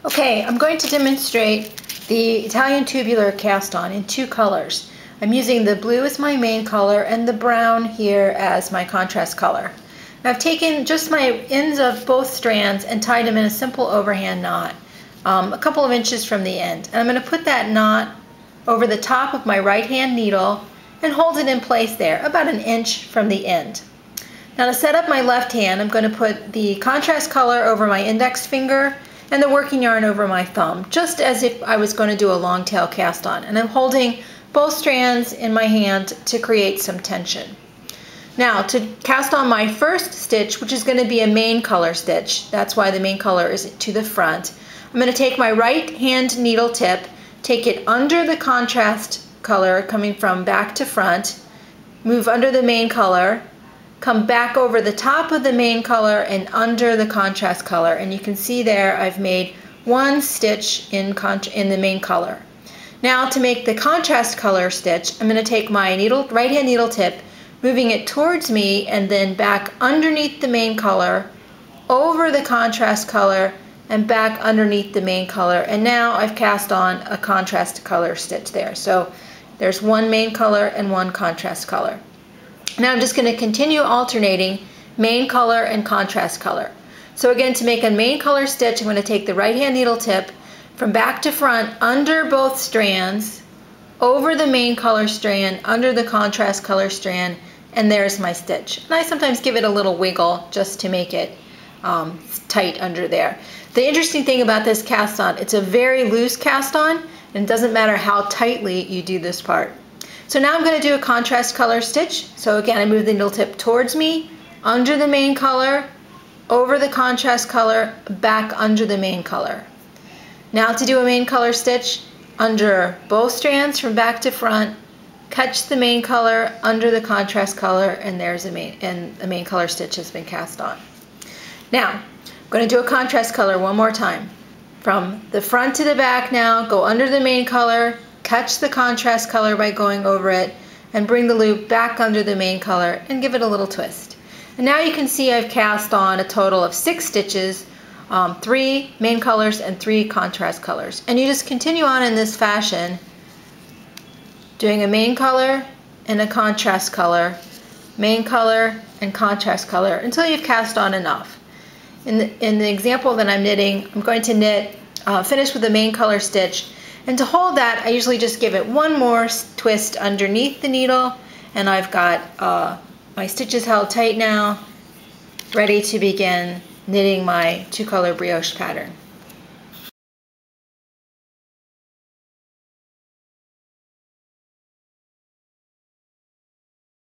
Okay, I'm going to demonstrate the Italian tubular cast on in two colors. I'm using the blue as my main color and the brown here as my contrast color. And I've taken just my ends of both strands and tied them in a simple overhand knot, a couple of inches from the end. And I'm going to put that knot over the top of my right hand needle and hold it in place there, about an inch from the end. Now to set up my left hand, I'm going to put the contrast color over my index finger and the working yarn over my thumb, just as if I was going to do a long tail cast on. And I'm holding both strands in my hand to create some tension. Now to cast on my first stitch, which is going to be a main color stitch, that's why the main color is to the front, I'm going to take my right hand needle tip, take it under the contrast color coming from back to front, move under the main color, come back over the top of the main color and under the contrast color, and you can see there I've made one stitch in the main color. Now to make the contrast color stitch, I'm going to take my right hand needle tip, moving it towards me and then back underneath the main color, over the contrast color, and back underneath the main color, and now I've cast on a contrast color stitch there. So there's one main color and one contrast color. Now I'm just going to continue alternating main color and contrast color. So again, to make a main color stitch, I'm going to take the right hand needle tip from back to front under both strands, over the main color strand, under the contrast color strand, and there's my stitch. And I sometimes give it a little wiggle just to make it tight under there. The interesting thing about this cast on, it's a very loose cast on, and it doesn't matter how tightly you do this part. So now I'm going to do a contrast color stitch. So again, I move the needle tip towards me, under the main color, over the contrast color, back under the main color. Now to do a main color stitch, under both strands from back to front, catch the main color under the contrast color, and there's the main color stitch has been cast on. Now I'm going to do a contrast color one more time. From the front to the back now, go under the main color, catch the contrast color by going over it, and bring the loop back under the main color and give it a little twist. And now you can see I've cast on a total of 6 stitches, 3 main colors and 3 contrast colors. And you just continue on in this fashion, doing a main color and a contrast color, main color and contrast color, until you've cast on enough. In the example that I'm knitting, I'm going to knit, finish with the main color stitch. And to hold that, I usually just give it one more twist underneath the needle, and I've got my stitches held tight now, ready to begin knitting my 2-color brioche pattern.